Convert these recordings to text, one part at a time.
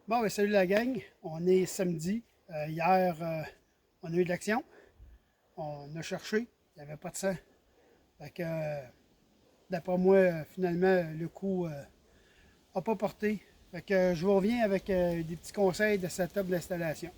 Bon, ben, salut la gang. On est samedi. Hier, on a eu de l'action. On a cherché. Il n'y avait pas de sang. Fait que, d'après moi, finalement, le coup n'a pas porté. Fait que je vous reviens avec des petits conseils de setup d'installation.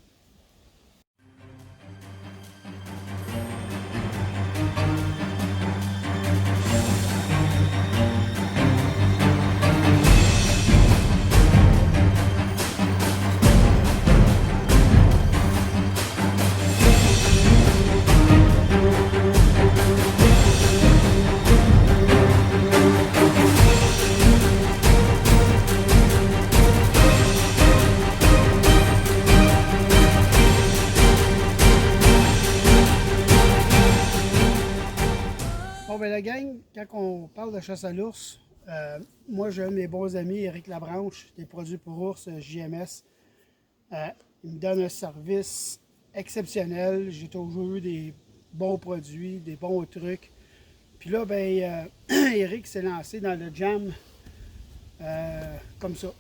Bon, ben la gang, quand on parle de chasse à l'ours, moi j'ai un de mes bons amis, Éric Labranche, des produits pour ours, JMS. Euh, il me donne un service exceptionnel. J'ai toujours eu des bons produits, des bons trucs. Puis là, ben, Eric s'est lancé dans le jam comme ça,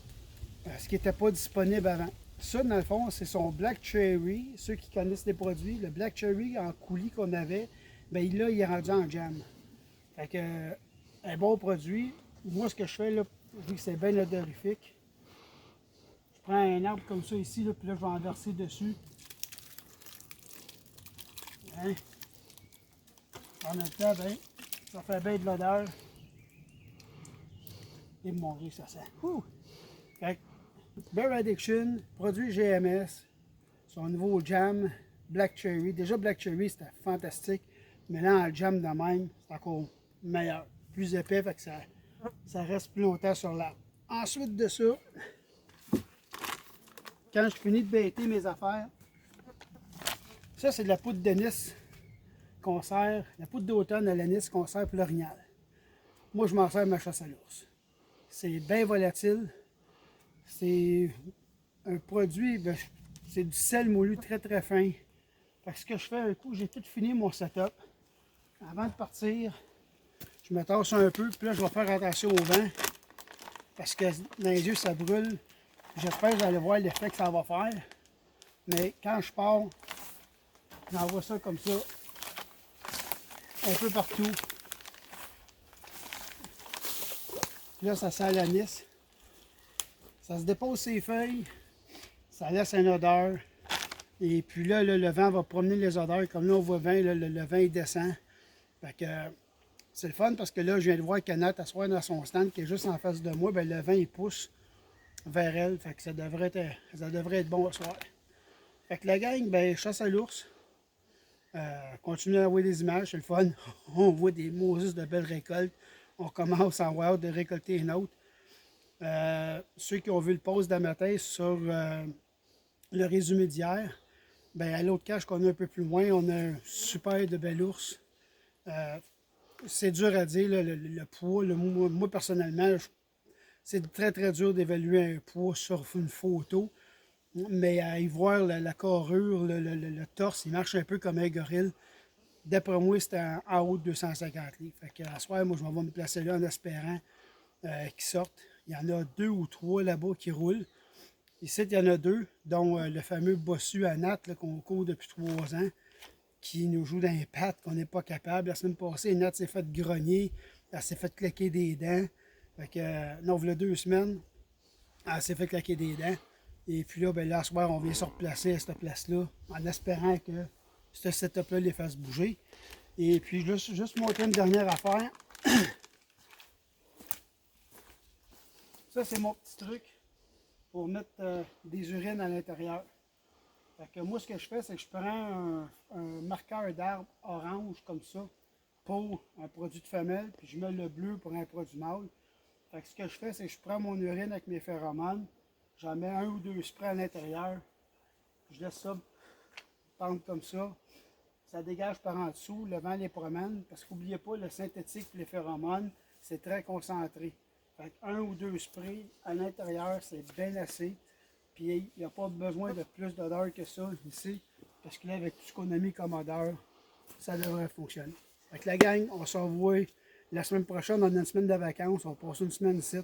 ce qui n'était pas disponible avant. Ça, dans le fond, c'est son Black Cherry. Ceux qui connaissent les produits, le Black Cherry en coulis qu'on avait, ben là, il est rendu en jam. Fait que, un bon produit. Moi, ce que je fais, là, vu que c'est bien odorifique, je prends un arbre comme ça ici, là, puis là, je vais en verser dessus. Hein? En même temps, ben, ça fait bien de l'odeur. Et mon Dieu, ça sent. Ouh! Fait que, Bear Addiction, produit GMS, son nouveau jam, Black Cherry. Déjà, Black Cherry, c'était fantastique. Mais là, en jam de même, c'est encore meilleur. Plus épais, fait que ça reste plus longtemps sur l'arbre. Ensuite de ça, quand je finis de bêter mes affaires, ça, c'est de la poudre d'anis qu'on sert, la poudre d'automne à l'anis qu'on sert pour l'orignal. Moi, je m'en sers à ma chasse à l'ours. C'est bien volatile. C'est un produit, c'est du sel moulu très très fin. Fait que ce que je fais, un coup, j'ai tout fini mon setup. Avant de partir, je me tasse un peu, puis là, je vais faire attention au vent. Parce que dans les yeux, ça brûle. J'espère que vous allez voir l'effet que ça va faire. Mais quand je pars, j'envoie ça comme ça, un peu partout. Puis là, ça sent l'anis. Ça se dépose ses feuilles, ça laisse une odeur. Et puis là, le vent va promener les odeurs. Comme là, on voit le vent il descend. Fait que c'est le fun parce que là, je viens de voir Canette asseoir dans son stand qui est juste en face de moi. Ben, le vent il pousse vers elle. Fait que ça devrait être bon ce soir. Fait que la gang, ben, chasse à l'ours. Continue à envoyer des images, c'est le fun. On voit des Moses de belles récoltes. On commence en voir de récolter une autre. Ceux qui ont vu le post d'un matin sur le résumé d'hier, ben, à l'autre cache qu'on a un peu plus loin, on a un super de bel ours. C'est dur à dire, le poids. Moi, personnellement, c'est très très dur d'évaluer un poids sur une photo. Mais à y voir la carrure, le torse, il marche un peu comme un gorille. D'après moi, c'était en haut de 250 livres. Fait qu'à soir, moi, je vais me placer là en espérant qu'ils sortent. Il y en a 2 ou 3 là-bas qui roulent. Ici, il y en a 2, dont le fameux bossu à Nat qu'on court depuis 3 ans, qui nous joue dans les pattes, qu'on n'est pas capable. La semaine passée, Nat s'est fait grogner, elle s'est fait claquer des dents. Fait que, non, il y a 2 semaines, elle s'est fait claquer des dents. Et puis là, ben, là, ce soir, on vient se replacer à cette place-là, en espérant que ce setup-là les fasse bouger. Et puis, juste montrer une dernière affaire. Ça, c'est mon petit truc pour mettre des urines à l'intérieur. Fait que moi, ce que je fais, c'est que je prends un marqueur d'arbre orange comme ça pour un produit de femelle, puis je mets le bleu pour un produit mâle. Fait que ce que je fais, c'est que je prends mon urine avec mes phéromones, j'en mets 1 ou 2 sprays à l'intérieur, je laisse ça pendre comme ça. Ça dégage par en dessous, le vent les promène, parce qu'oubliez pas, le synthétique et les phéromones, c'est très concentré. Fait que 1 ou 2 sprays à l'intérieur, c'est bien assez. Puis il n'y a pas besoin de plus d'odeur que ça ici, parce que là, avec tout ce qu'on a mis comme odeur, ça devrait fonctionner. Fait que la gang, on se revoit la semaine prochaine, on a une semaine de vacances, on passe une semaine ici,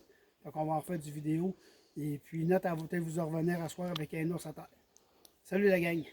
fait qu'on va en faire du vidéo. Et puis, Note, elle va peut-être vous en revenir à soir avec un ours à terre. Salut la gang!